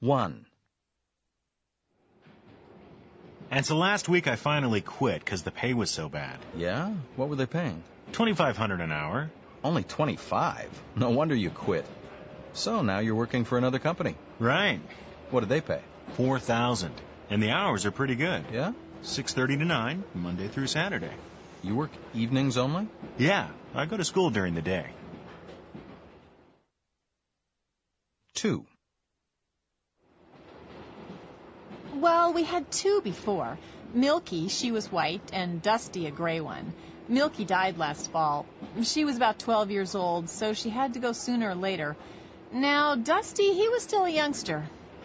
1. And so last week I finally quit because the pay was so bad. Yeah? What were they paying? $2,500 an hour. Only 25? No wonder you quit. So now you're working for another company. Right. What did they pay? $4,000. And the hours are pretty good. Yeah? 6:30 to 9, Monday through Saturday. You work evenings only? Yeah, I go to school during the day. 2. Well, we had two before. Milky, she was white, and Dusty, a gray one. Milky died last fall. She was about 12 years old, so she had to go sooner or later. Now, Dusty, he was still a youngster.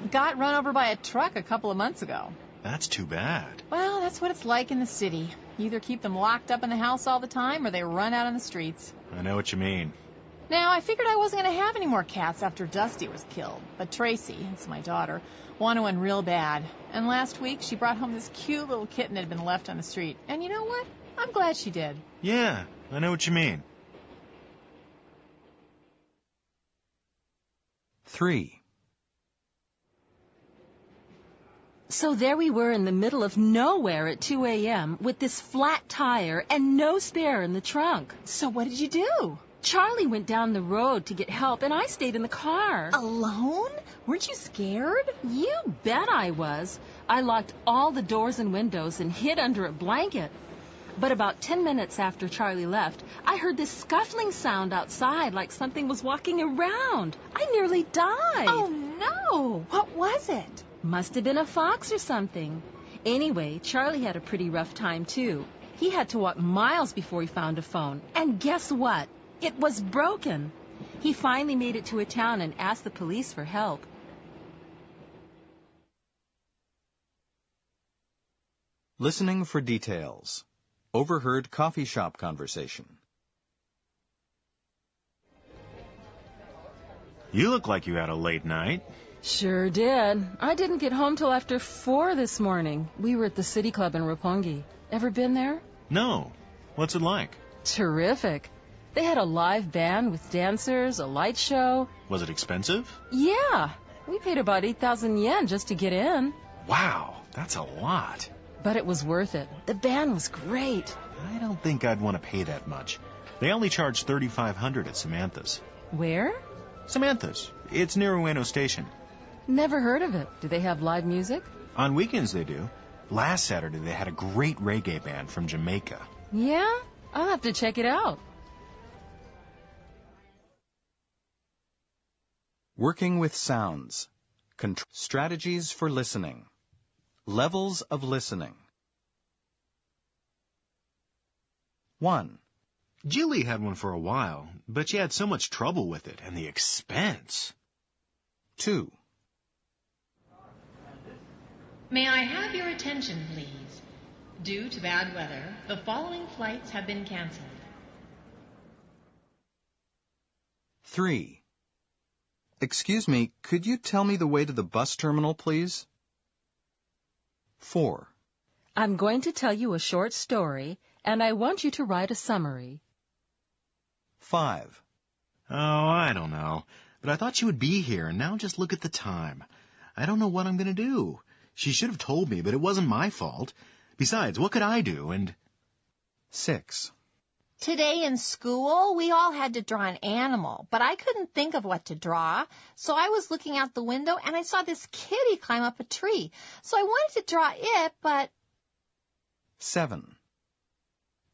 Got run over by a truck a couple of months ago. That's too bad. Well, that's what it's like in the city. You either keep them locked up in the house all the time, or they run out on the streets. I know what you mean. Now, I figured I wasn't going to have any more cats after Dusty was killed. But Tracy, it's my daughter, wanted one real bad. And last week, she brought home this cute little kitten that had been left on the street. And you know what? I'm glad she did. Yeah, I know what you mean. 3. So there we were in the middle of nowhere at 2 a.m. with this flat tire and no spare in the trunk. So what did you do? Charlie went down the road to get help, and I stayed in the car. Alone? Weren't you scared? You bet I was. I locked all the doors and windows and hid under a blanket. But about 10 minutes after Charlie left, I heard this scuffling sound outside like something was walking around. I nearly died. Oh, no. What was it? Must have been a fox or something. Anyway, Charlie had a pretty rough time, too. He had to walk miles before he found a phone. And guess what? It was broken. He finally made it to a town and asked the police for help. Listening for details. Overheard coffee shop conversation. You look like you had a late night. Sure did. I didn't get home till after 4 this morning. We were at the City Club in Roppongi. Ever been there? No. What's it like? Terrific. They had a live band with dancers, a light show. Was it expensive? Yeah. We paid about 8,000 yen just to get in. Wow, that's a lot. But it was worth it. The band was great. I don't think I'd want to pay that much. They only charge $3,500 at Samantha's. Where? Samantha's. It's near Ueno Station. Never heard of it. Do they have live music? On weekends they do. Last Saturday they had a great reggae band from Jamaica. Yeah? I'll have to check it out. Working with sounds. Strategies for listening. Levels of listening. 1. Julie had one for a while, but she had so much trouble with it, and the expense. 2. May I have your attention, please? Due to bad weather, the following flights have been canceled. 3. Excuse me, could you tell me the way to the bus terminal, please? 4. I'm going to tell you a short story, and I want you to write a summary. 5. Oh, I don't know. But I thought she would be here, and now just look at the time. I don't know what I'm going to do. She should have told me, but it wasn't my fault. Besides, what could I do? And 6. Today in school, we all had to draw an animal, but I couldn't think of what to draw. So I was looking out the window, and I saw this kitty climb up a tree. So I wanted to draw it, but... 7.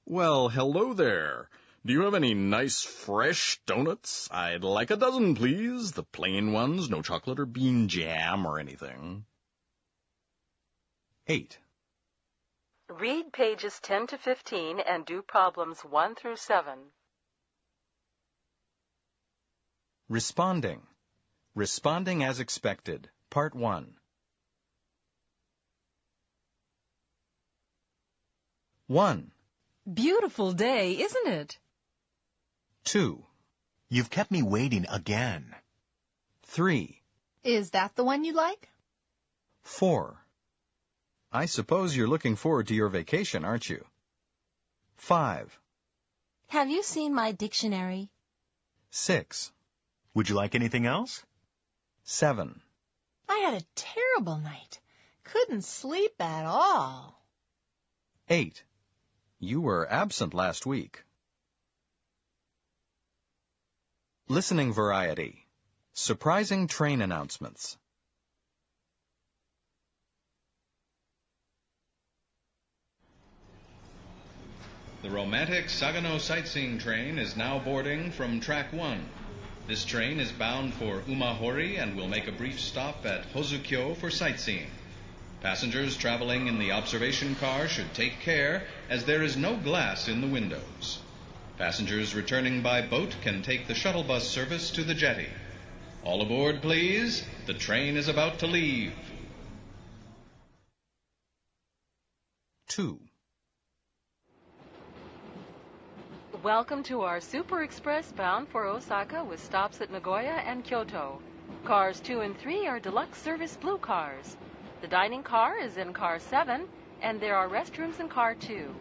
Well, hello there. Do you have any nice, fresh donuts? I'd like a dozen, please. The plain ones, no chocolate or bean jam or anything. 8. Read pages 10 to 15 and do problems 1 through 7. Responding. Responding as expected. Part 1. 1. Beautiful day, isn't it? 2. you've kept me waiting again. 3. Is that the one you like? 4. I suppose you're looking forward to your vacation, aren't you? 5. Have you seen my dictionary? 6. Would you like anything else? 7. I had a terrible night. Couldn't sleep at all. 8. You were absent last week. Listening variety. Surprising train announcements. The romantic Sagano sightseeing train is now boarding from track 1. This train is bound for Umahori and will make a brief stop at Hozukyo for sightseeing. Passengers traveling in the observation car should take care, as there is no glass in the windows. Passengers returning by boat can take the shuttle bus service to the jetty. All aboard, please. The train is about to leave. 2. Welcome to our Super Express bound for Osaka with stops at Nagoya and Kyoto. Cars 2 and 3 are deluxe service blue cars. The dining car is in car 7, and there are restrooms in car 2.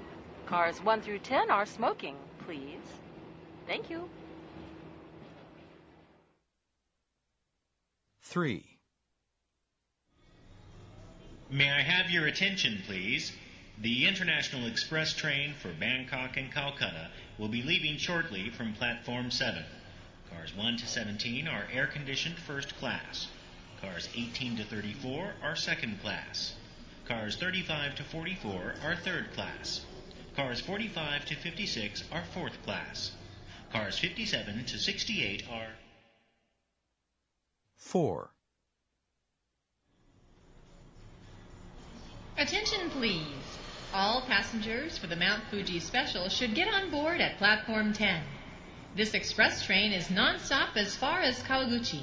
Cars 1 through 10 are smoking, please. Thank you. 3. May I have your attention, please? The International Express train for Bangkok and Calcutta will be leaving shortly from Platform 7. Cars 1 to 17 are air-conditioned first class. Cars 18 to 34 are second class. Cars 35 to 44 are third class. Cars 45 to 56 are fourth class. Cars 57 to 68 are... 4. Attention, please. All passengers for the Mount Fuji Special should get on board at Platform 10. This express train is non-stop as far as Kawaguchi.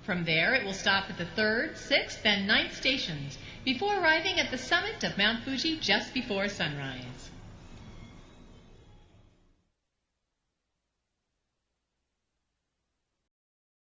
From there, it will stop at the 3rd, 6th, and 9th stations before arriving at the summit of Mount Fuji just before sunrise.